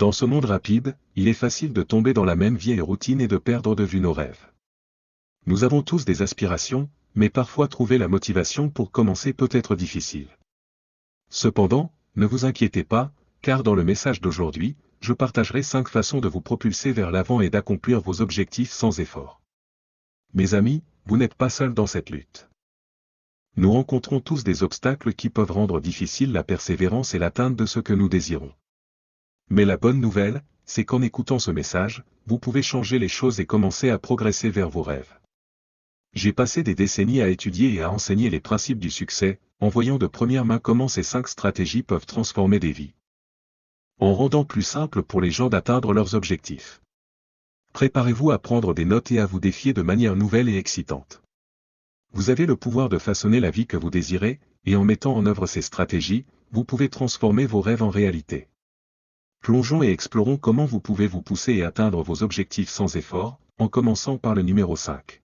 Dans ce monde rapide, il est facile de tomber dans la même vieille routine et de perdre de vue nos rêves. Nous avons tous des aspirations, mais parfois trouver la motivation pour commencer peut être difficile. Cependant, ne vous inquiétez pas, car dans le message d'aujourd'hui, je partagerai 5 façons de vous propulser vers l'avant et d'accomplir vos objectifs sans effort. Mes amis, vous n'êtes pas seuls dans cette lutte. Nous rencontrons tous des obstacles qui peuvent rendre difficile la persévérance et l'atteinte de ce que nous désirons. Mais la bonne nouvelle, c'est qu'en écoutant ce message, vous pouvez changer les choses et commencer à progresser vers vos rêves. J'ai passé des décennies à étudier et à enseigner les principes du succès, en voyant de première main comment ces 5 stratégies peuvent transformer des vies, en rendant plus simple pour les gens d'atteindre leurs objectifs. Préparez-vous à prendre des notes et à vous défier de manière nouvelle et excitante. Vous avez le pouvoir de façonner la vie que vous désirez, et en mettant en œuvre ces stratégies, vous pouvez transformer vos rêves en réalité. Plongeons et explorons comment vous pouvez vous pousser et atteindre vos objectifs sans effort, en commençant par le numéro 5.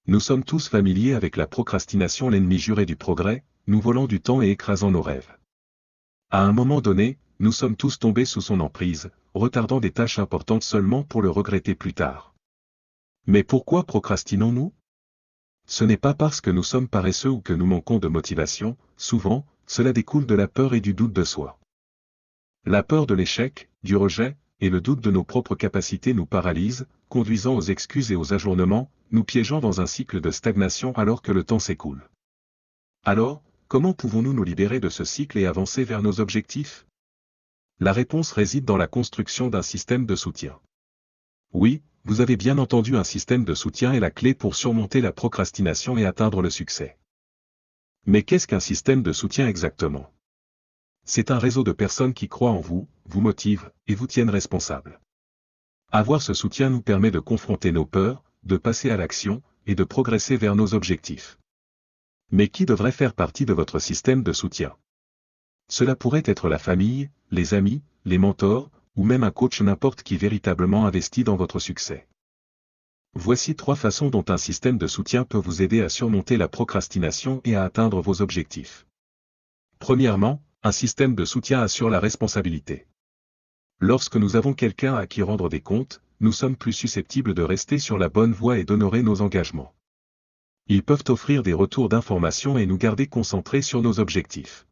Nous sommes tous familiers avec la procrastination, l'ennemi juré du progrès, nous volant du temps et écrasant nos rêves. À un moment donné, nous sommes tous tombés sous son emprise, retardant des tâches importantes seulement pour le regretter plus tard. Mais pourquoi procrastinons-nous ? Ce n'est pas parce que nous sommes paresseux ou que nous manquons de motivation, souvent, cela découle de la peur et du doute de soi. La peur de l'échec, du rejet, et le doute de nos propres capacités nous paralysent, conduisant aux excuses et aux ajournements, nous piégeant dans un cycle de stagnation alors que le temps s'écoule. Alors, comment pouvons-nous nous libérer de ce cycle et avancer vers nos objectifs ? La réponse réside dans la construction d'un système de soutien. Oui, vous avez bien entendu, un système de soutien est la clé pour surmonter la procrastination et atteindre le succès. Mais qu'est-ce qu'un système de soutien exactement ? C'est un réseau de personnes qui croient en vous, vous motivent, et vous tiennent responsable. Avoir ce soutien nous permet de confronter nos peurs, de passer à l'action, et de progresser vers nos objectifs. Mais qui devrait faire partie de votre système de soutien ? Cela pourrait être la famille, les amis, les mentors, ou même un coach, n'importe qui véritablement investi dans votre succès. Voici 3 façons dont un système de soutien peut vous aider à surmonter la procrastination et à atteindre vos objectifs. Premièrement, un système de soutien assure la responsabilité. Lorsque nous avons quelqu'un à qui rendre des comptes, nous sommes plus susceptibles de rester sur la bonne voie et d'honorer nos engagements. Ils peuvent offrir des retours d'informations et nous garder concentrés sur nos objectifs.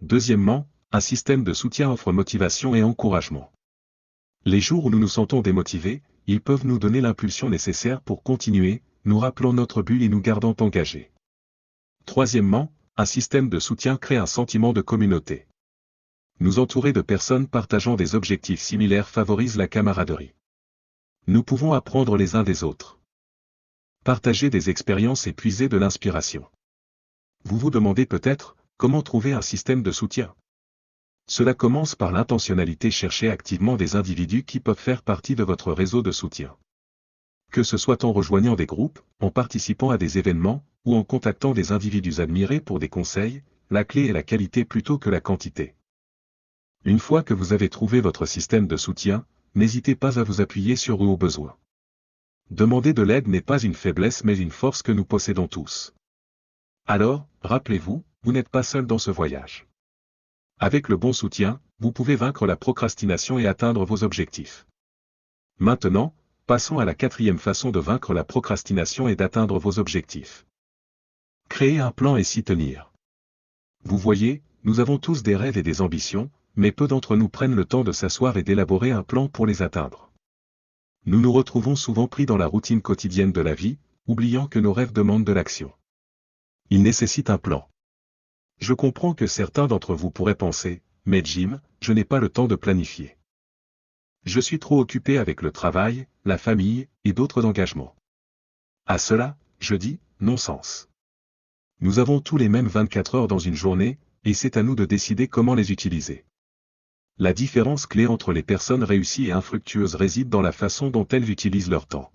Deuxièmement, un système de soutien offre motivation et encouragement. Les jours où nous nous sentons démotivés, ils peuvent nous donner l'impulsion nécessaire pour continuer, nous rappelant notre but et nous gardant engagés. Troisièmement, un système de soutien crée un sentiment de communauté. Nous entourer de personnes partageant des objectifs similaires favorise la camaraderie. Nous pouvons apprendre les uns des autres. Partager des expériences et puiser de l'inspiration. Vous vous demandez peut-être, comment trouver un système de soutien ? Cela commence par l'intentionnalité. Cherchez activement des individus qui peuvent faire partie de votre réseau de soutien. Que ce soit en rejoignant des groupes, en participant à des événements, ou en contactant des individus admirés pour des conseils, la clé est la qualité plutôt que la quantité. Une fois que vous avez trouvé votre système de soutien, n'hésitez pas à vous appuyer sur eux au besoin. Demander de l'aide n'est pas une faiblesse mais une force que nous possédons tous. Alors, rappelez-vous, vous n'êtes pas seul dans ce voyage. Avec le bon soutien, vous pouvez vaincre la procrastination et atteindre vos objectifs. Maintenant, passons à la 4e façon de vaincre la procrastination et d'atteindre vos objectifs. Créer un plan et s'y tenir. Vous voyez, nous avons tous des rêves et des ambitions, mais peu d'entre nous prennent le temps de s'asseoir et d'élaborer un plan pour les atteindre. Nous nous retrouvons souvent pris dans la routine quotidienne de la vie, oubliant que nos rêves demandent de l'action. Ils nécessitent un plan. Je comprends que certains d'entre vous pourraient penser, mais Jim, je n'ai pas le temps de planifier. Je suis trop occupé avec le travail, la famille, et d'autres engagements. À cela, je dis, non-sens. Nous avons tous les mêmes 24 heures dans une journée, et c'est à nous de décider comment les utiliser. La différence clé entre les personnes réussies et infructueuses réside dans la façon dont elles utilisent leur temps.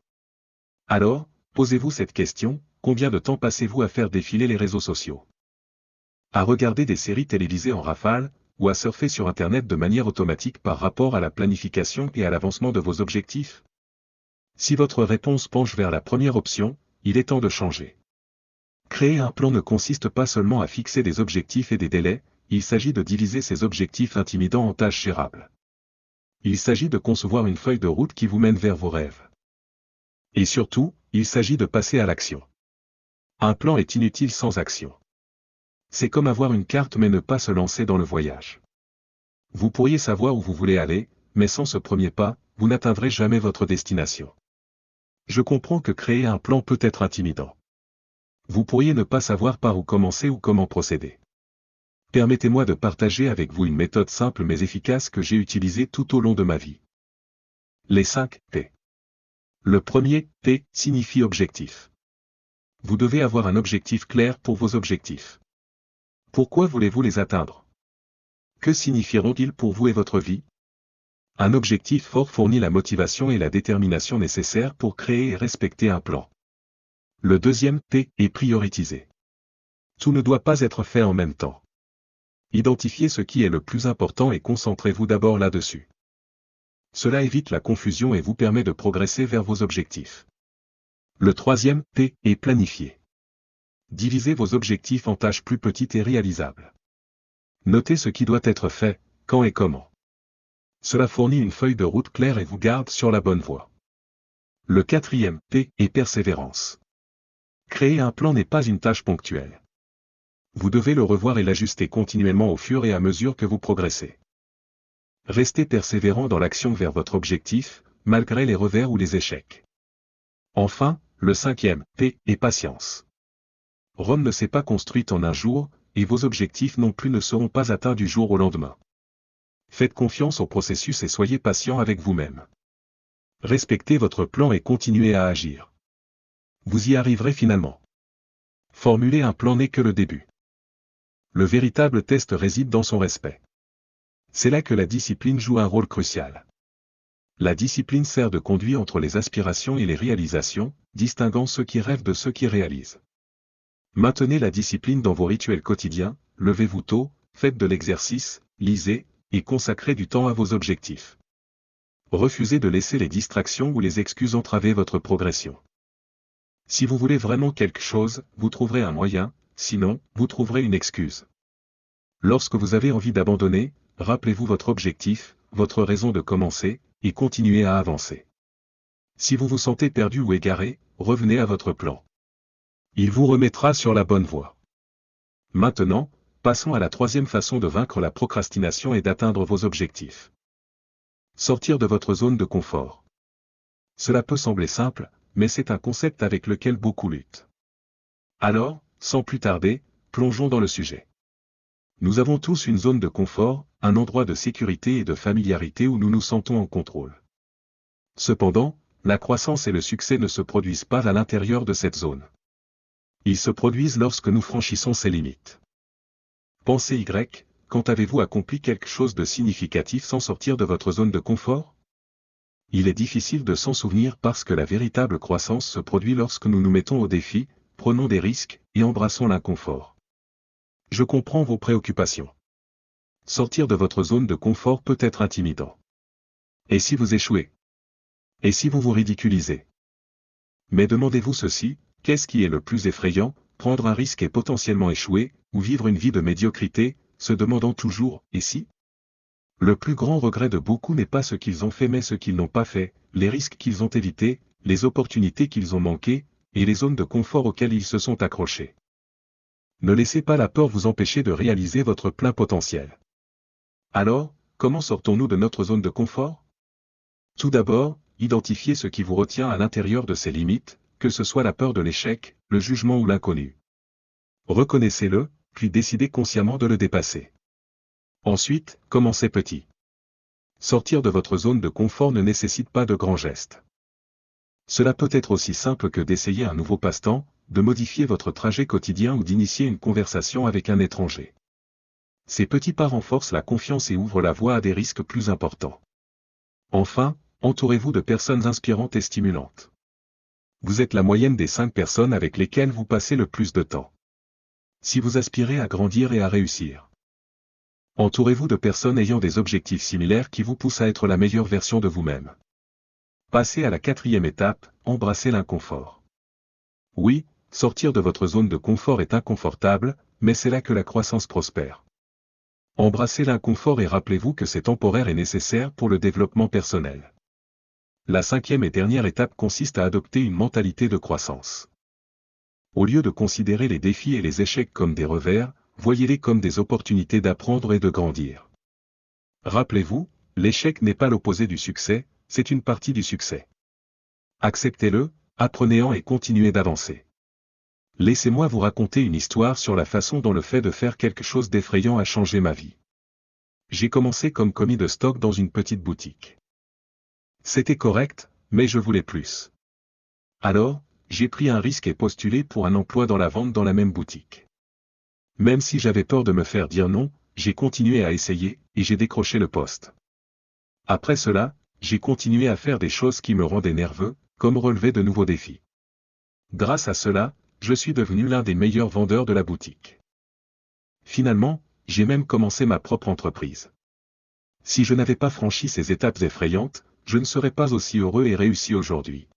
Alors, posez-vous cette question, combien de temps passez-vous à faire défiler les réseaux sociaux ? À regarder des séries télévisées en rafale, ou à surfer sur Internet de manière automatique par rapport à la planification et à l'avancement de vos objectifs ? Si votre réponse penche vers la première option, il est temps de changer. Créer un plan ne consiste pas seulement à fixer des objectifs et des délais, il s'agit de diviser ces objectifs intimidants en tâches gérables. il s'agit de concevoir une feuille de route qui vous mène vers vos rêves. Et surtout, il s'agit de passer à l'action. Un plan est inutile sans action. C'est comme avoir une carte mais ne pas se lancer dans le voyage. Vous pourriez savoir où vous voulez aller, mais sans ce premier pas, vous n'atteindrez jamais votre destination. Je comprends que créer un plan peut être intimidant. Vous pourriez ne pas savoir par où commencer ou comment procéder. Permettez-moi de partager avec vous une méthode simple mais efficace que j'ai utilisée tout au long de ma vie. Les 5 P. Le premier P signifie objectif. Vous devez avoir un objectif clair pour vos objectifs. Pourquoi voulez-vous les atteindre? Que signifieront-ils pour vous et votre vie? Un objectif fort fournit la motivation et la détermination nécessaires pour créer et respecter un plan. Le deuxième P est prioriser. Tout ne doit pas être fait en même temps. Identifiez ce qui est le plus important et concentrez-vous d'abord là-dessus. Cela évite la confusion et vous permet de progresser vers vos objectifs. Le troisième P est planifier. Divisez vos objectifs en tâches plus petites et réalisables. Notez ce qui doit être fait, quand et comment. Cela fournit une feuille de route claire et vous garde sur la bonne voie. Le quatrième P est persévérance. Créer un plan n'est pas une tâche ponctuelle. Vous devez le revoir et l'ajuster continuellement au fur et à mesure que vous progressez. Restez persévérant dans l'action vers votre objectif, malgré les revers ou les échecs. Enfin, le cinquième P est patience. Rome ne s'est pas construite en un jour, et vos objectifs non plus ne seront pas atteints du jour au lendemain. Faites confiance au processus et soyez patient avec vous-même. Respectez votre plan et continuez à agir. Vous y arriverez finalement. Formuler un plan n'est que le début. Le véritable test réside dans son respect. C'est là que la discipline joue un rôle crucial. La discipline sert de conduit entre les aspirations et les réalisations, distinguant ceux qui rêvent de ceux qui réalisent. Maintenez la discipline dans vos rituels quotidiens, levez-vous tôt, faites de l'exercice, lisez, et consacrez du temps à vos objectifs. Refusez de laisser les distractions ou les excuses entraver votre progression. Si vous voulez vraiment quelque chose, vous trouverez un moyen, sinon, vous trouverez une excuse. Lorsque vous avez envie d'abandonner, rappelez-vous votre objectif, votre raison de commencer, et continuez à avancer. Si vous vous sentez perdu ou égaré, revenez à votre plan. Il vous remettra sur la bonne voie. Maintenant, passons à la troisième façon de vaincre la procrastination et d'atteindre vos objectifs. Sortir de votre zone de confort. Cela peut sembler simple, mais c'est un concept avec lequel beaucoup luttent. Alors, sans plus tarder, plongeons dans le sujet. Nous avons tous une zone de confort, un endroit de sécurité et de familiarité où nous nous sentons en contrôle. Cependant, la croissance et le succès ne se produisent pas à l'intérieur de cette zone. Ils se produisent lorsque nous franchissons ces limites. Pensez Y, quand avez-vous accompli quelque chose de significatif sans sortir de votre zone de confort? Il est difficile de s'en souvenir parce que la véritable croissance se produit lorsque nous nous mettons au défi, prenons des risques, et embrassons l'inconfort. Je comprends vos préoccupations. Sortir de votre zone de confort peut être intimidant. Et si vous échouez? Et si vous vous ridiculisez? Mais demandez-vous ceci, qu'est-ce qui est le plus effrayant, prendre un risque et potentiellement échouer, ou vivre une vie de médiocrité, se demandant toujours « et si ?» Le plus grand regret de beaucoup n'est pas ce qu'ils ont fait mais ce qu'ils n'ont pas fait, les risques qu'ils ont évités, les opportunités qu'ils ont manquées, et les zones de confort auxquelles ils se sont accrochés. Ne laissez pas la peur vous empêcher de réaliser votre plein potentiel. Alors, comment sortons-nous de notre zone de confort? Tout d'abord, identifiez ce qui vous retient à l'intérieur de ces limites, que ce soit la peur de l'échec, le jugement ou l'inconnu. Reconnaissez-le, puis décidez consciemment de le dépasser. Ensuite, commencez petit. Sortir de votre zone de confort ne nécessite pas de grands gestes. Cela peut être aussi simple que d'essayer un nouveau passe-temps, de modifier votre trajet quotidien ou d'initier une conversation avec un étranger. Ces petits pas renforcent la confiance et ouvrent la voie à des risques plus importants. Enfin, entourez-vous de personnes inspirantes et stimulantes. Vous êtes la moyenne des 5 personnes avec lesquelles vous passez le plus de temps. Si vous aspirez à grandir et à réussir, entourez-vous de personnes ayant des objectifs similaires qui vous poussent à être la meilleure version de vous-même. Passez à la 4e étape, embrassez l'inconfort. Oui, sortir de votre zone de confort est inconfortable, mais c'est là que la croissance prospère. Embrassez l'inconfort et rappelez-vous que c'est temporaire et nécessaire pour le développement personnel. La cinquième et dernière étape consiste à adopter une mentalité de croissance. Au lieu de considérer les défis et les échecs comme des revers, voyez-les comme des opportunités d'apprendre et de grandir. Rappelez-vous, l'échec n'est pas l'opposé du succès, c'est une partie du succès. Acceptez-le, apprenez-en et continuez d'avancer. Laissez-moi vous raconter une histoire sur la façon dont le fait de faire quelque chose d'effrayant a changé ma vie. J'ai commencé comme commis de stock dans une petite boutique. C'était correct, mais je voulais plus. Alors, j'ai pris un risque et postulé pour un emploi dans la vente dans la même boutique. Même si j'avais peur de me faire dire non, j'ai continué à essayer, et j'ai décroché le poste. Après cela, j'ai continué à faire des choses qui me rendaient nerveux, comme relever de nouveaux défis. Grâce à cela, je suis devenu l'un des meilleurs vendeurs de la boutique. Finalement, j'ai même commencé ma propre entreprise. Si je n'avais pas franchi ces étapes effrayantes, je ne serais pas aussi heureux et réussi aujourd'hui.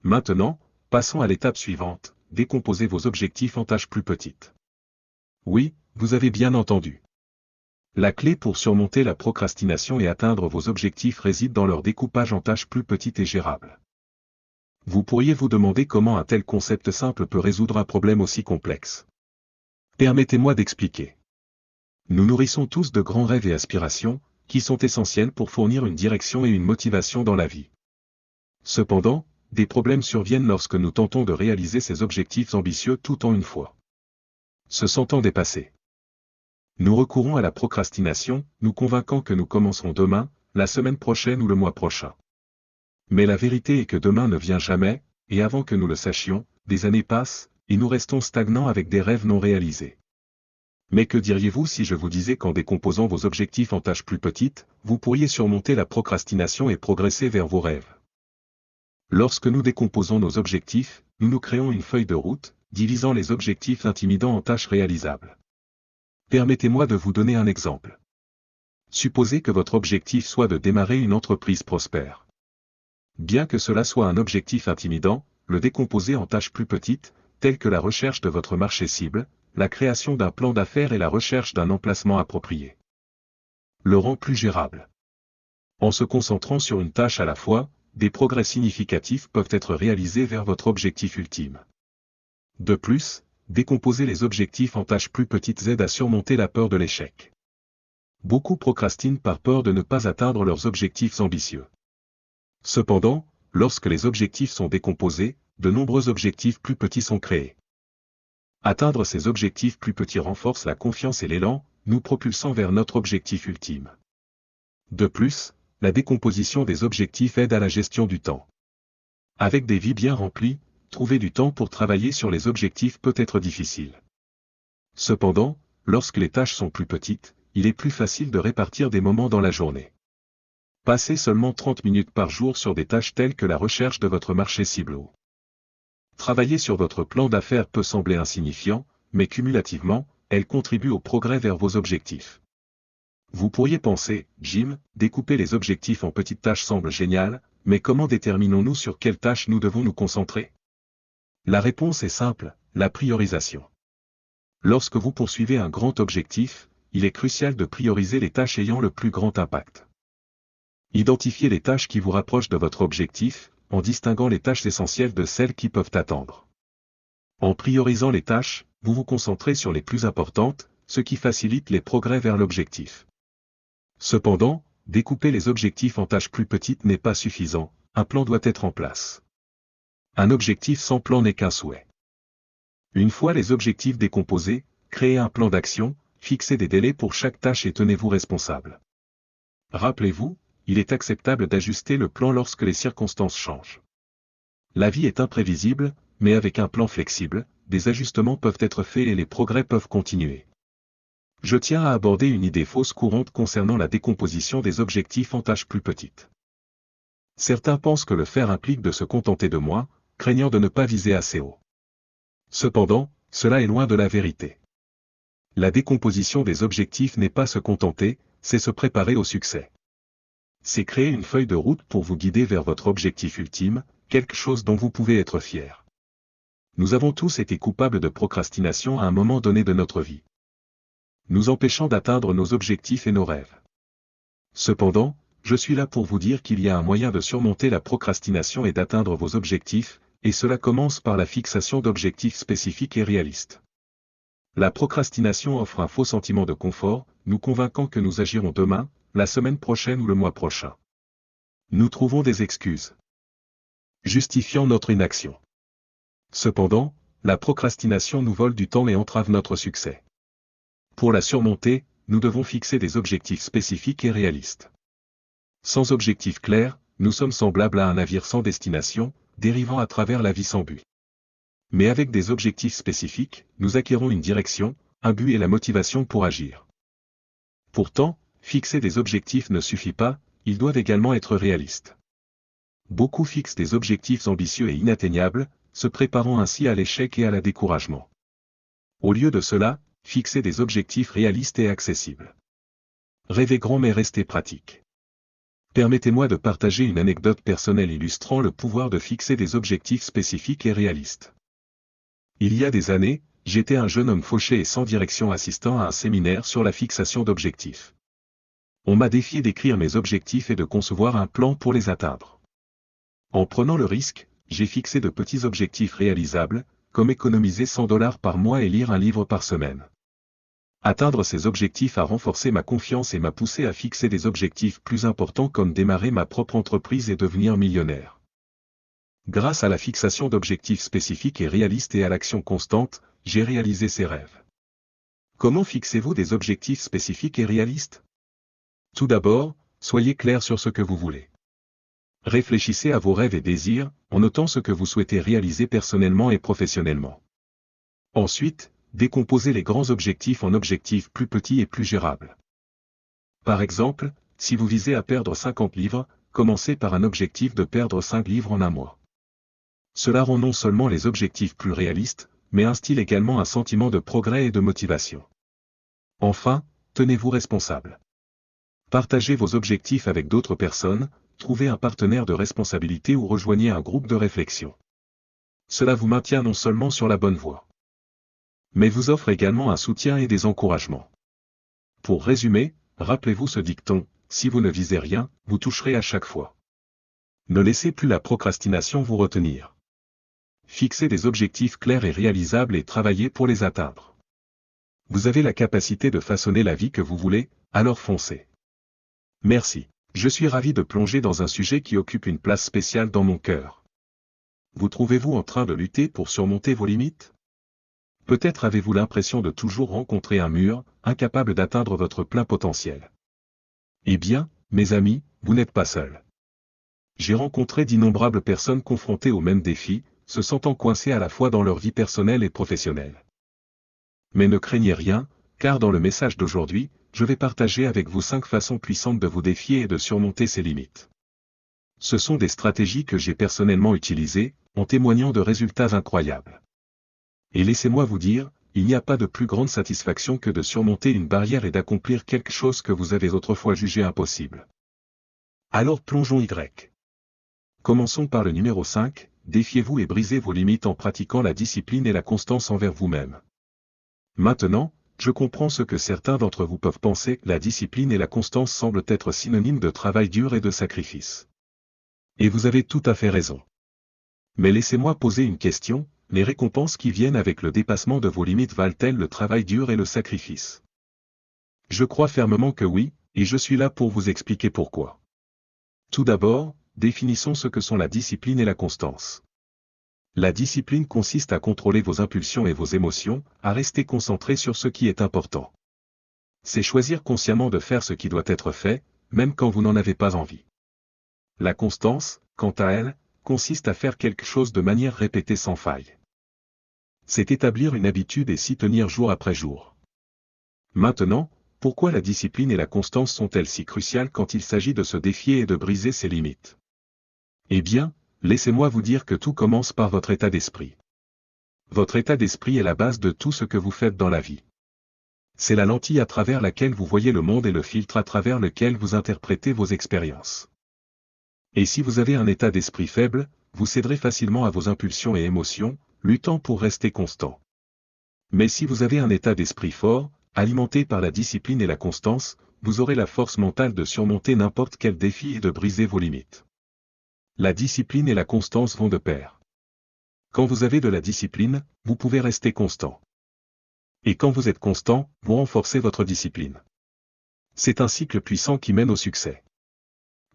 Maintenant, passons à l'étape suivante, décomposez vos objectifs en tâches plus petites. Oui, vous avez bien entendu. La clé pour surmonter la procrastination et atteindre vos objectifs réside dans leur découpage en tâches plus petites et gérables. Vous pourriez vous demander comment un tel concept simple peut résoudre un problème aussi complexe. Permettez-moi d'expliquer. Nous nourrissons tous de grands rêves et aspirations, qui sont essentiels pour fournir une direction et une motivation dans la vie. Cependant, des problèmes surviennent lorsque nous tentons de réaliser ces objectifs ambitieux tout en une fois. Se sentant dépassés. Nous recourons à la procrastination, nous convainquant que nous commencerons demain, la semaine prochaine ou le mois prochain. Mais la vérité est que demain ne vient jamais, et avant que nous le sachions, des années passent, et nous restons stagnants avec des rêves non réalisés. Mais que diriez-vous si je vous disais qu'en décomposant vos objectifs en tâches plus petites, vous pourriez surmonter la procrastination et progresser vers vos rêves? Lorsque nous décomposons nos objectifs, nous nous créons une feuille de route, divisant les objectifs intimidants en tâches réalisables. Permettez-moi de vous donner un exemple. Supposez que votre objectif soit de démarrer une entreprise prospère. Bien que cela soit un objectif intimidant, le décomposer en tâches plus petites, telles que la recherche de votre marché cible, la création d'un plan d'affaires et la recherche d'un emplacement approprié, le rend plus gérable. En se concentrant sur une tâche à la fois, des progrès significatifs peuvent être réalisés vers votre objectif ultime. De plus, décomposer les objectifs en tâches plus petites aide à surmonter la peur de l'échec. Beaucoup procrastinent par peur de ne pas atteindre leurs objectifs ambitieux. Cependant, lorsque les objectifs sont décomposés, de nombreux objectifs plus petits sont créés. Atteindre ces objectifs plus petits renforce la confiance et l'élan, nous propulsant vers notre objectif ultime. De plus, la décomposition des objectifs aide à la gestion du temps. Avec des vies bien remplies, trouver du temps pour travailler sur les objectifs peut être difficile. Cependant, lorsque les tâches sont plus petites, il est plus facile de répartir des moments dans la journée. Passez seulement 30 minutes par jour sur des tâches telles que la recherche de votre marché cible. Travailler sur votre plan d'affaires peut sembler insignifiant, mais cumulativement, elle contribue au progrès vers vos objectifs. Vous pourriez penser, Jim, découper les objectifs en petites tâches semble génial, mais comment déterminons-nous sur quelles tâches nous devons nous concentrer? La réponse est simple, la priorisation. Lorsque vous poursuivez un grand objectif, il est crucial de prioriser les tâches ayant le plus grand impact. Identifiez les tâches qui vous rapprochent de votre objectif, en distinguant les tâches essentielles de celles qui peuvent attendre. En priorisant les tâches, vous vous concentrez sur les plus importantes, ce qui facilite les progrès vers l'objectif. Cependant, découper les objectifs en tâches plus petites n'est pas suffisant, un plan doit être en place. Un objectif sans plan n'est qu'un souhait. Une fois les objectifs décomposés, créez un plan d'action, fixez des délais pour chaque tâche et tenez-vous responsable. Rappelez-vous, il est acceptable d'ajuster le plan lorsque les circonstances changent. La vie est imprévisible, mais avec un plan flexible, des ajustements peuvent être faits et les progrès peuvent continuer. Je tiens à aborder une idée fausse courante concernant la décomposition des objectifs en tâches plus petites. Certains pensent que le faire implique de se contenter de moins, craignant de ne pas viser assez haut. Cependant, cela est loin de la vérité. La décomposition des objectifs n'est pas se contenter, c'est se préparer au succès. C'est créer une feuille de route pour vous guider vers votre objectif ultime, quelque chose dont vous pouvez être fier. Nous avons tous été coupables de procrastination à un moment donné de notre vie. nous empêchant d'atteindre nos objectifs et nos rêves. Cependant, je suis là pour vous dire qu'il y a un moyen de surmonter la procrastination et d'atteindre vos objectifs, et cela commence par la fixation d'objectifs spécifiques et réalistes. La procrastination offre un faux sentiment de confort, nous convainquant que nous agirons demain, la semaine prochaine ou le mois prochain. Nous trouvons des excuses justifiant notre inaction. Cependant, la procrastination nous vole du temps et entrave notre succès. Pour la surmonter, nous devons fixer des objectifs spécifiques et réalistes. Sans objectif clair, nous sommes semblables à un navire sans destination, dérivant à travers la vie sans but. Mais avec des objectifs spécifiques, nous acquérons une direction, un but et la motivation pour agir. Pourtant, fixer des objectifs ne suffit pas, ils doivent également être réalistes. Beaucoup fixent des objectifs ambitieux et inatteignables, se préparant ainsi à l'échec et à la découragement. Au lieu de cela, fixez des objectifs réalistes et accessibles. Rêvez grand mais restez pratique. Permettez-moi de partager une anecdote personnelle illustrant le pouvoir de fixer des objectifs spécifiques et réalistes. Il y a des années, j'étais un jeune homme fauché et sans direction assistant à un séminaire sur la fixation d'objectifs. On m'a défié d'écrire mes objectifs et de concevoir un plan pour les atteindre. En prenant le risque, j'ai fixé de petits objectifs réalisables, comme économiser $100 par mois et lire un livre par semaine. Atteindre ces objectifs a renforcé ma confiance et m'a poussé à fixer des objectifs plus importants comme démarrer ma propre entreprise et devenir millionnaire. Grâce à la fixation d'objectifs spécifiques et réalistes et à l'action constante, j'ai réalisé ces rêves. Comment fixez-vous des objectifs spécifiques et réalistes? Tout d'abord, soyez clair sur ce que vous voulez. Réfléchissez à vos rêves et désirs, en notant ce que vous souhaitez réaliser personnellement et professionnellement. Ensuite, décomposez les grands objectifs en objectifs plus petits et plus gérables. Par exemple, si vous visez à perdre 50 livres, commencez par un objectif de perdre 5 livres en un mois. Cela rend non seulement les objectifs plus réalistes, mais instille également un sentiment de progrès et de motivation. Enfin, tenez-vous responsable. Partagez vos objectifs avec d'autres personnes, trouvez un partenaire de responsabilité ou rejoignez un groupe de réflexion. Cela vous maintient non seulement sur la bonne voie, mais vous offre également un soutien et des encouragements. Pour résumer, rappelez-vous ce dicton, si vous ne visez rien, vous toucherez à chaque fois. Ne laissez plus la procrastination vous retenir. Fixez des objectifs clairs et réalisables et travaillez pour les atteindre. Vous avez la capacité de façonner la vie que vous voulez, alors foncez. Merci. Je suis ravi de plonger dans un sujet qui occupe une place spéciale dans mon cœur. Vous trouvez-vous en train de lutter pour surmonter vos limites? Peut-être avez-vous l'impression de toujours rencontrer un mur, incapable d'atteindre votre plein potentiel. Eh bien, mes amis, vous n'êtes pas seuls. J'ai rencontré d'innombrables personnes confrontées aux mêmes défis, se sentant coincées à la fois dans leur vie personnelle et professionnelle. Mais ne craignez rien, car dans le message d'aujourd'hui, je vais partager avec vous 5 façons puissantes de vous défier et de surmonter ces limites. Ce sont des stratégies que j'ai personnellement utilisées, en témoignant de résultats incroyables. Et laissez-moi vous dire, il n'y a pas de plus grande satisfaction que de surmonter une barrière et d'accomplir quelque chose que vous avez autrefois jugé impossible. Alors plongeons Y. Commençons par le numéro 5, défiez-vous et brisez vos limites en pratiquant la discipline et la constance envers vous-même. Maintenant, je comprends ce que certains d'entre vous peuvent penser, la discipline et la constance semblent être synonymes de travail dur et de sacrifice. Et vous avez tout à fait raison. Mais laissez-moi poser une question, les récompenses qui viennent avec le dépassement de vos limites valent-elles le travail dur et le sacrifice? Je crois fermement que oui, et je suis là pour vous expliquer pourquoi. Tout d'abord, définissons ce que sont la discipline et la constance. La discipline consiste à contrôler vos impulsions et vos émotions, à rester concentré sur ce qui est important. C'est choisir consciemment de faire ce qui doit être fait, même quand vous n'en avez pas envie. La constance, quant à elle, consiste à faire quelque chose de manière répétée sans faille. C'est établir une habitude et s'y tenir jour après jour. Maintenant, pourquoi la discipline et la constance sont-elles si cruciales quand il s'agit de se défier et de briser ses limites? Eh bien, laissez-moi vous dire que tout commence par votre état d'esprit. Votre état d'esprit est la base de tout ce que vous faites dans la vie. C'est la lentille à travers laquelle vous voyez le monde et le filtre à travers lequel vous interprétez vos expériences. Et si vous avez un état d'esprit faible, vous céderez facilement à vos impulsions et émotions, luttant pour rester constant. Mais si vous avez un état d'esprit fort, alimenté par la discipline et la constance, vous aurez la force mentale de surmonter n'importe quel défi et de briser vos limites. La discipline et la constance vont de pair. Quand vous avez de la discipline, vous pouvez rester constant. Et quand vous êtes constant, vous renforcez votre discipline. C'est un cycle puissant qui mène au succès.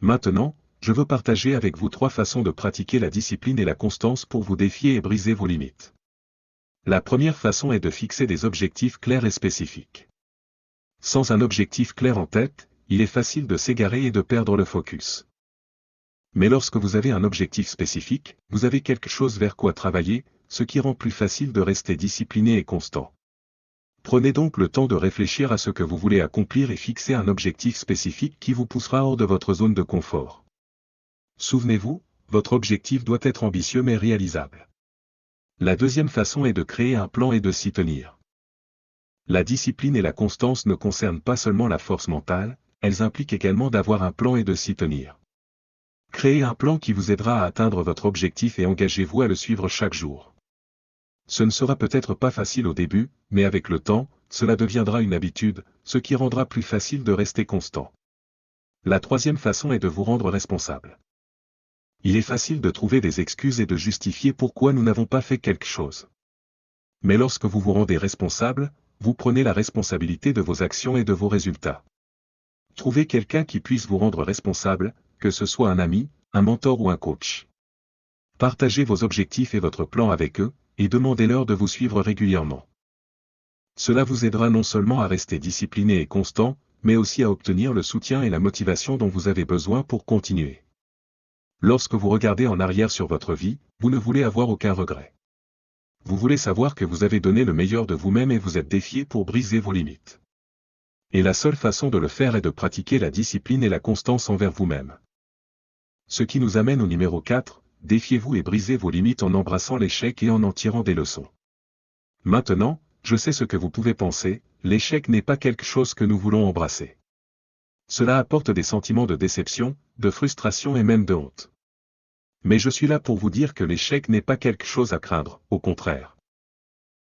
Maintenant, je veux partager avec vous 3 façons de pratiquer la discipline et la constance pour vous défier et briser vos limites. La première façon est de fixer des objectifs clairs et spécifiques. Sans un objectif clair en tête, il est facile de s'égarer et de perdre le focus. Mais lorsque vous avez un objectif spécifique, vous avez quelque chose vers quoi travailler, ce qui rend plus facile de rester discipliné et constant. Prenez donc le temps de réfléchir à ce que vous voulez accomplir et fixer un objectif spécifique qui vous poussera hors de votre zone de confort. Souvenez-vous, votre objectif doit être ambitieux mais réalisable. La deuxième façon est de créer un plan et de s'y tenir. La discipline et la constance ne concernent pas seulement la force mentale, elles impliquent également d'avoir un plan et de s'y tenir. Créez un plan qui vous aidera à atteindre votre objectif et engagez-vous à le suivre chaque jour. Ce ne sera peut-être pas facile au début, mais avec le temps, cela deviendra une habitude, ce qui rendra plus facile de rester constant. La troisième façon est de vous rendre responsable. Il est facile de trouver des excuses et de justifier pourquoi nous n'avons pas fait quelque chose. Mais lorsque vous vous rendez responsable, vous prenez la responsabilité de vos actions et de vos résultats. Trouvez quelqu'un qui puisse vous rendre responsable, que ce soit un ami, un mentor ou un coach. Partagez vos objectifs et votre plan avec eux, et demandez-leur de vous suivre régulièrement. Cela vous aidera non seulement à rester discipliné et constant, mais aussi à obtenir le soutien et la motivation dont vous avez besoin pour continuer. Lorsque vous regardez en arrière sur votre vie, vous ne voulez avoir aucun regret. Vous voulez savoir que vous avez donné le meilleur de vous-même et vous êtes défié pour briser vos limites. Et la seule façon de le faire est de pratiquer la discipline et la constance envers vous-même. Ce qui nous amène au numéro 4, défiez-vous et brisez vos limites en embrassant l'échec et en tirant des leçons. Maintenant, je sais ce que vous pouvez penser, l'échec n'est pas quelque chose que nous voulons embrasser. Cela apporte des sentiments de déception, de frustration et même de honte. Mais je suis là pour vous dire que l'échec n'est pas quelque chose à craindre, au contraire.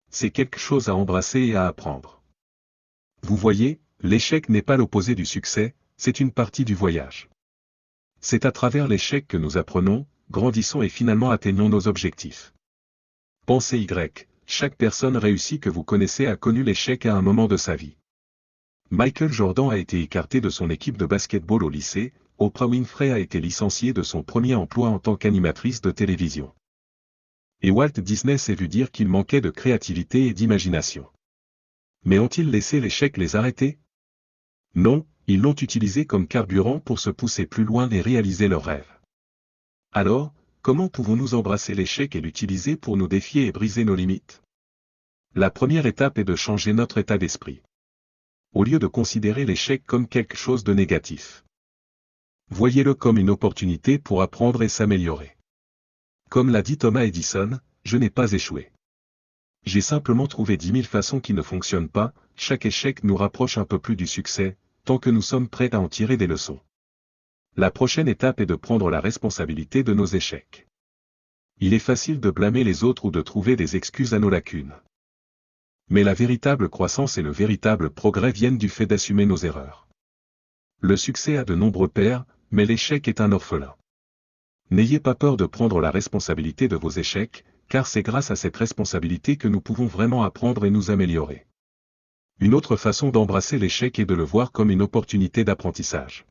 C'est quelque chose à embrasser et à apprendre. Vous voyez, l'échec n'est pas l'opposé du succès, c'est une partie du voyage. C'est à travers l'échec que nous apprenons, grandissons et finalement atteignons nos objectifs. Pensez Y, chaque personne réussie que vous connaissez a connu l'échec à un moment de sa vie. Michael Jordan a été écarté de son équipe de basketball au lycée, Oprah Winfrey a été licenciée de son premier emploi en tant qu'animatrice de télévision. Et Walt Disney s'est vu dire qu'il manquait de créativité et d'imagination. Mais ont-ils laissé l'échec les arrêter? Non, ils l'ont utilisé comme carburant pour se pousser plus loin et réaliser leurs rêves. Alors, comment pouvons-nous embrasser l'échec et l'utiliser pour nous défier et briser nos limites? La première étape est de changer notre état d'esprit. Au lieu de considérer l'échec comme quelque chose de négatif, voyez-le comme une opportunité pour apprendre et s'améliorer. Comme l'a dit Thomas Edison, je n'ai pas échoué. J'ai simplement trouvé 10 000 façons qui ne fonctionnent pas, chaque échec nous rapproche un peu plus du succès, tant que nous sommes prêts à en tirer des leçons. La prochaine étape est de prendre la responsabilité de nos échecs. Il est facile de blâmer les autres ou de trouver des excuses à nos lacunes. Mais la véritable croissance et le véritable progrès viennent du fait d'assumer nos erreurs. Le succès a de nombreux pères, mais l'échec est un orphelin. N'ayez pas peur de prendre la responsabilité de vos échecs, car c'est grâce à cette responsabilité que nous pouvons vraiment apprendre et nous améliorer. Une autre façon d'embrasser l'échec est de le voir comme une opportunité d'apprentissage.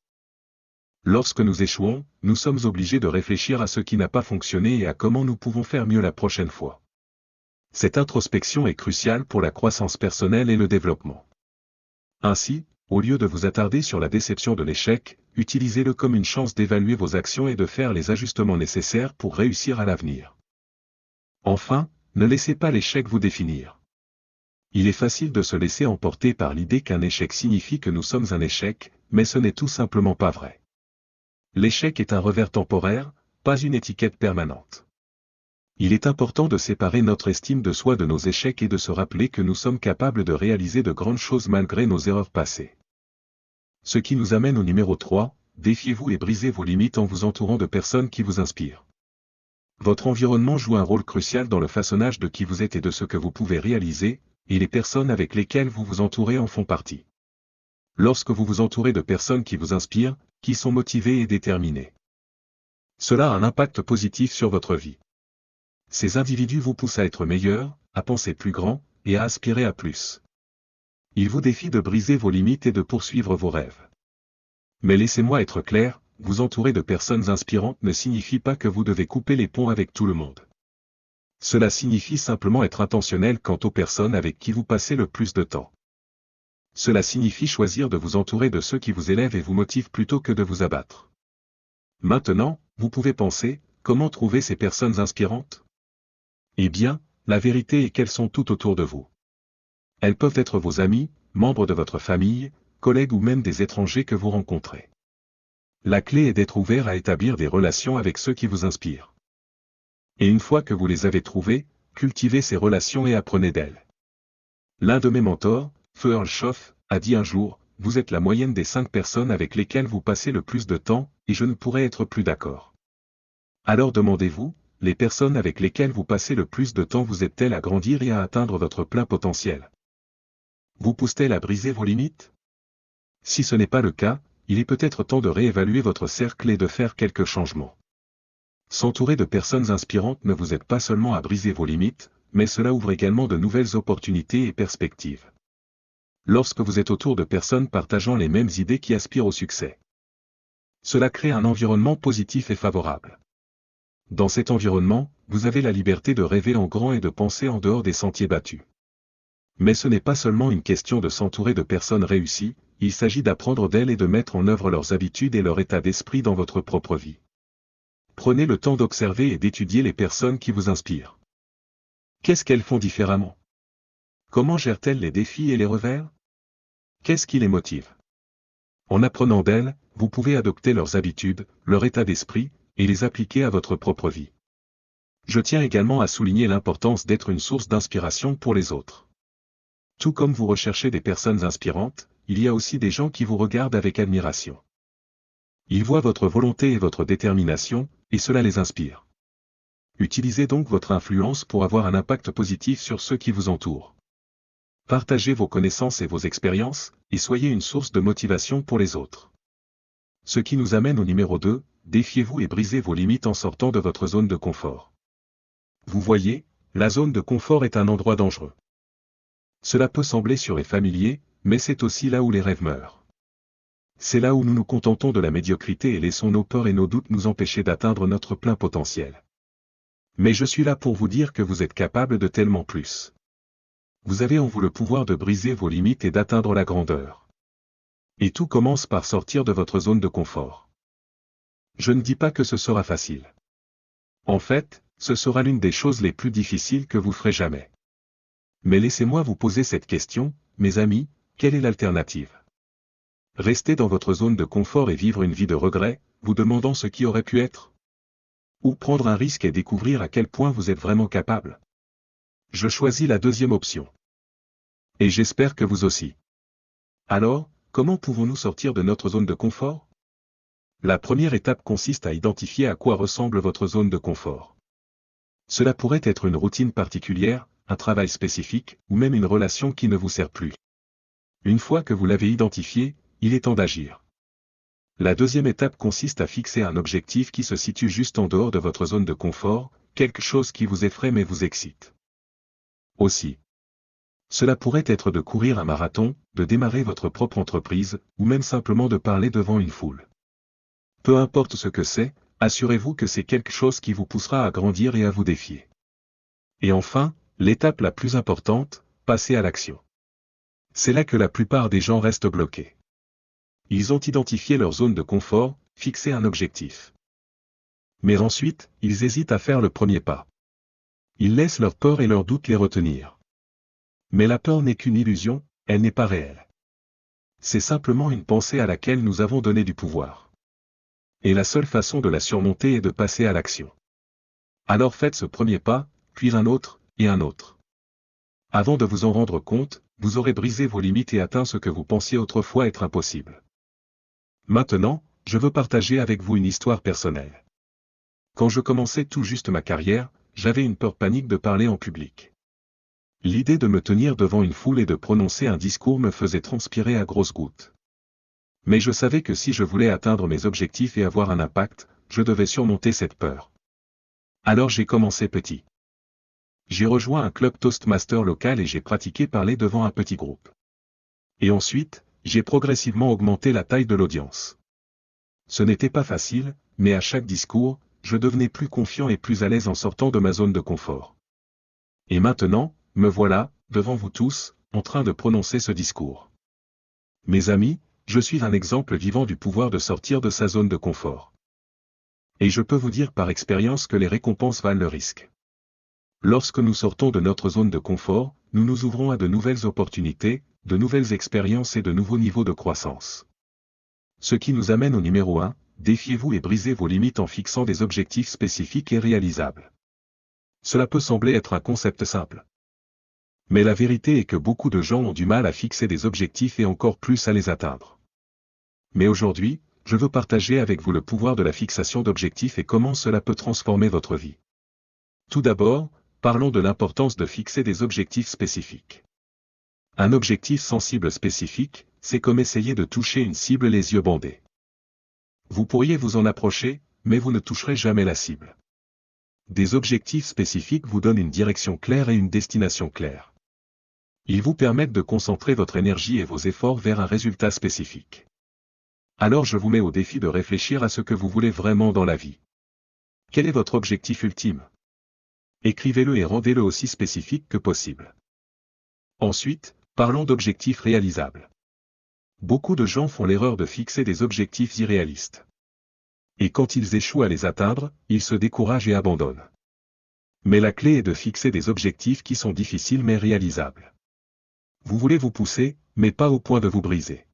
Lorsque nous échouons, nous sommes obligés de réfléchir à ce qui n'a pas fonctionné et à comment nous pouvons faire mieux la prochaine fois. Cette introspection est cruciale pour la croissance personnelle et le développement. Ainsi, au lieu de vous attarder sur la déception de l'échec, utilisez-le comme une chance d'évaluer vos actions et de faire les ajustements nécessaires pour réussir à l'avenir. Enfin, ne laissez pas l'échec vous définir. Il est facile de se laisser emporter par l'idée qu'un échec signifie que nous sommes un échec, mais ce n'est tout simplement pas vrai. L'échec est un revers temporaire, pas une étiquette permanente. Il est important de séparer notre estime de soi de nos échecs et de se rappeler que nous sommes capables de réaliser de grandes choses malgré nos erreurs passées. Ce qui nous amène au numéro 3, défiez-vous et brisez vos limites en vous entourant de personnes qui vous inspirent. Votre environnement joue un rôle crucial dans le façonnage de qui vous êtes et de ce que vous pouvez réaliser, et les personnes avec lesquelles vous vous entourez en font partie. Lorsque vous vous entourez de personnes qui vous inspirent, qui sont motivées et déterminées, cela a un impact positif sur votre vie. Ces individus vous poussent à être meilleurs, à penser plus grand, et à aspirer à plus. Ils vous défient de briser vos limites et de poursuivre vos rêves. Mais laissez-moi être clair, vous entourer de personnes inspirantes ne signifie pas que vous devez couper les ponts avec tout le monde. Cela signifie simplement être intentionnel quant aux personnes avec qui vous passez le plus de temps. Cela signifie choisir de vous entourer de ceux qui vous élèvent et vous motivent plutôt que de vous abattre. Maintenant, vous pouvez penser, comment trouver ces personnes inspirantes? Eh bien, la vérité est qu'elles sont tout autour de vous. Elles peuvent être vos amis, membres de votre famille, collègues ou même des étrangers que vous rencontrez. La clé est d'être ouvert à établir des relations avec ceux qui vous inspirent. Et une fois que vous les avez trouvés, cultivez ces relations et apprenez d'elles. L'un de mes mentors, Earl Schoff, a dit un jour, « Vous êtes la moyenne des 5 personnes avec lesquelles vous passez le plus de temps, et je ne pourrais être plus d'accord. » Alors demandez-vous, les personnes avec lesquelles vous passez le plus de temps vous aident-elles à grandir et à atteindre votre plein potentiel? Vous poussent-elles à briser vos limites? Si ce n'est pas le cas, il est peut-être temps de réévaluer votre cercle et de faire quelques changements. S'entourer de personnes inspirantes ne vous aide pas seulement à briser vos limites, mais cela ouvre également de nouvelles opportunités et perspectives. Lorsque vous êtes autour de personnes partageant les mêmes idées qui aspirent au succès, cela crée un environnement positif et favorable. Dans cet environnement, vous avez la liberté de rêver en grand et de penser en dehors des sentiers battus. Mais ce n'est pas seulement une question de s'entourer de personnes réussies, il s'agit d'apprendre d'elles et de mettre en œuvre leurs habitudes et leur état d'esprit dans votre propre vie. Prenez le temps d'observer et d'étudier les personnes qui vous inspirent. Qu'est-ce qu'elles font différemment? Comment gèrent-elles les défis et les revers? Qu'est-ce qui les motive? En apprenant d'elles, vous pouvez adopter leurs habitudes, leur état d'esprit, et les appliquer à votre propre vie. Je tiens également à souligner l'importance d'être une source d'inspiration pour les autres. Tout comme vous recherchez des personnes inspirantes, il y a aussi des gens qui vous regardent avec admiration. Ils voient votre volonté et votre détermination, et cela les inspire. Utilisez donc votre influence pour avoir un impact positif sur ceux qui vous entourent. Partagez vos connaissances et vos expériences, et soyez une source de motivation pour les autres. Ce qui nous amène au numéro 2, défiez-vous et brisez vos limites en sortant de votre zone de confort. Vous voyez, la zone de confort est un endroit dangereux. Cela peut sembler sûr et familier, mais c'est aussi là où les rêves meurent. C'est là où nous nous contentons de la médiocrité et laissons nos peurs et nos doutes nous empêcher d'atteindre notre plein potentiel. Mais je suis là pour vous dire que vous êtes capable de tellement plus. Vous avez en vous le pouvoir de briser vos limites et d'atteindre la grandeur. Et tout commence par sortir de votre zone de confort. Je ne dis pas que ce sera facile. En fait, ce sera l'une des choses les plus difficiles que vous ferez jamais. Mais laissez-moi vous poser cette question, mes amis, quelle est l'alternative? Rester dans votre zone de confort et vivre une vie de regret, vous demandant ce qui aurait pu être? Ou prendre un risque et découvrir à quel point vous êtes vraiment capable? Je choisis la deuxième option. Et j'espère que vous aussi. Alors, comment pouvons-nous sortir de notre zone de confort? La première étape consiste à identifier à quoi ressemble votre zone de confort. Cela pourrait être une routine particulière, un travail spécifique, ou même une relation qui ne vous sert plus. Une fois que vous l'avez identifié, il est temps d'agir. La deuxième étape consiste à fixer un objectif qui se situe juste en dehors de votre zone de confort, quelque chose qui vous effraie mais vous excite. Aussi. Cela pourrait être de courir un marathon, de démarrer votre propre entreprise, ou même simplement de parler devant une foule. Peu importe ce que c'est, assurez-vous que c'est quelque chose qui vous poussera à grandir et à vous défier. Et enfin, l'étape la plus importante, passez à l'action. C'est là que la plupart des gens restent bloqués. Ils ont identifié leur zone de confort, fixé un objectif. Mais ensuite, ils hésitent à faire le premier pas. Ils laissent leur peur et leurs doutes les retenir. Mais la peur n'est qu'une illusion, elle n'est pas réelle. C'est simplement une pensée à laquelle nous avons donné du pouvoir. Et la seule façon de la surmonter est de passer à l'action. Alors faites ce premier pas, puis un autre, et un autre. Avant de vous en rendre compte, vous aurez brisé vos limites et atteint ce que vous pensiez autrefois être impossible. Maintenant, je veux partager avec vous une histoire personnelle. Quand je commençais tout juste ma carrière, j'avais une peur panique de parler en public. L'idée de me tenir devant une foule et de prononcer un discours me faisait transpirer à grosses gouttes. Mais je savais que si je voulais atteindre mes objectifs et avoir un impact, je devais surmonter cette peur. Alors j'ai commencé petit. J'ai rejoint un club Toastmaster local et j'ai pratiqué parler devant un petit groupe. Et ensuite, j'ai progressivement augmenté la taille de l'audience. Ce n'était pas facile, mais à chaque discours, je devenais plus confiant et plus à l'aise en sortant de ma zone de confort. Et maintenant, me voilà, devant vous tous, en train de prononcer ce discours. Mes amis, je suis un exemple vivant du pouvoir de sortir de sa zone de confort. Et je peux vous dire par expérience que les récompenses valent le risque. Lorsque nous sortons de notre zone de confort, nous nous ouvrons à de nouvelles opportunités, de nouvelles expériences et de nouveaux niveaux de croissance. Ce qui nous amène au numéro 1, défiez-vous et brisez vos limites en fixant des objectifs spécifiques et réalisables. Cela peut sembler être un concept simple. Mais la vérité est que beaucoup de gens ont du mal à fixer des objectifs et encore plus à les atteindre. Mais aujourd'hui, je veux partager avec vous le pouvoir de la fixation d'objectifs et comment cela peut transformer votre vie. Tout d'abord, parlons de l'importance de fixer des objectifs spécifiques. Un objectif sensible spécifique, c'est comme essayer de toucher une cible les yeux bandés. Vous pourriez vous en approcher, mais vous ne toucherez jamais la cible. Des objectifs spécifiques vous donnent une direction claire et une destination claire. Ils vous permettent de concentrer votre énergie et vos efforts vers un résultat spécifique. Alors je vous mets au défi de réfléchir à ce que vous voulez vraiment dans la vie. Quel est votre objectif ultime? Écrivez-le et rendez-le aussi spécifique que possible. Ensuite, parlons d'objectifs réalisables. Beaucoup de gens font l'erreur de fixer des objectifs irréalistes. Et quand ils échouent à les atteindre, ils se découragent et abandonnent. Mais la clé est de fixer des objectifs qui sont difficiles mais réalisables. Vous voulez vous pousser, mais pas au point de vous briser.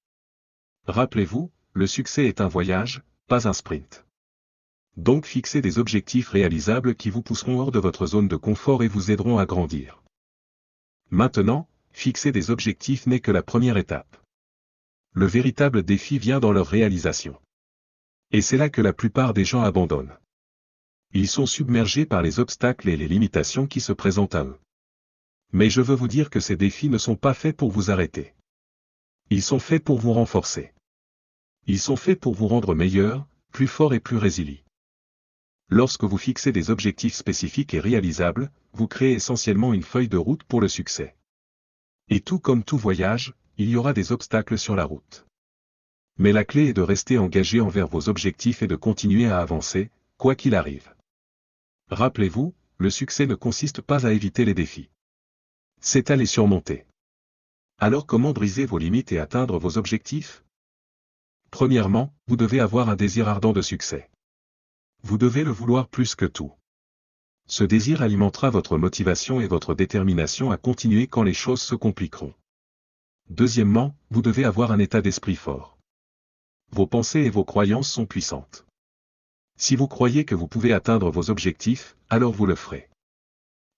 Rappelez-vous, le succès est un voyage, pas un sprint. Donc fixez des objectifs réalisables qui vous pousseront hors de votre zone de confort et vous aideront à grandir. Maintenant, fixer des objectifs n'est que la première étape. Le véritable défi vient dans leur réalisation. Et c'est là que la plupart des gens abandonnent. Ils sont submergés par les obstacles et les limitations qui se présentent à eux. Mais je veux vous dire que ces défis ne sont pas faits pour vous arrêter. Ils sont faits pour vous renforcer. Ils sont faits pour vous rendre meilleur, plus fort et plus résilient. Lorsque vous fixez des objectifs spécifiques et réalisables, vous créez essentiellement une feuille de route pour le succès. Et tout comme tout voyage, il y aura des obstacles sur la route. Mais la clé est de rester engagé envers vos objectifs et de continuer à avancer, quoi qu'il arrive. Rappelez-vous, le succès ne consiste pas à éviter les défis. C'est à les surmonter. Alors comment briser vos limites et atteindre vos objectifs? Premièrement, vous devez avoir un désir ardent de succès. Vous devez le vouloir plus que tout. Ce désir alimentera votre motivation et votre détermination à continuer quand les choses se compliqueront. Deuxièmement, vous devez avoir un état d'esprit fort. Vos pensées et vos croyances sont puissantes. Si vous croyez que vous pouvez atteindre vos objectifs, alors vous le ferez.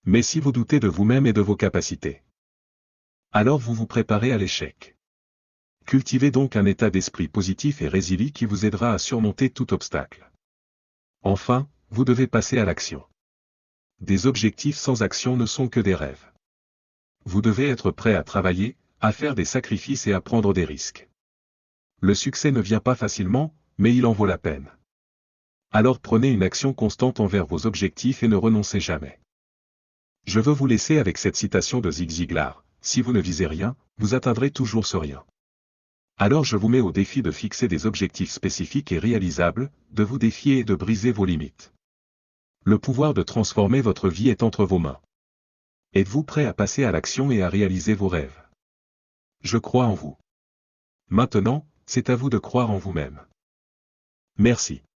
Mais si vous doutez de vous-même et de vos capacités, alors vous vous préparez à l'échec. Cultivez donc un état d'esprit positif et résilient qui vous aidera à surmonter tout obstacle. Enfin, vous devez passer à l'action. Des objectifs sans action ne sont que des rêves. Vous devez être prêt à travailler, à faire des sacrifices et à prendre des risques. Le succès ne vient pas facilement, mais il en vaut la peine. Alors prenez une action constante envers vos objectifs et ne renoncez jamais. Je veux vous laisser avec cette citation de Zig Ziglar, si vous ne visez rien, vous atteindrez toujours ce rien. Alors je vous mets au défi de fixer des objectifs spécifiques et réalisables, de vous défier et de briser vos limites. Le pouvoir de transformer votre vie est entre vos mains. Êtes-vous prêt à passer à l'action et à réaliser vos rêves? Je crois en vous. Maintenant, c'est à vous de croire en vous-même. Merci.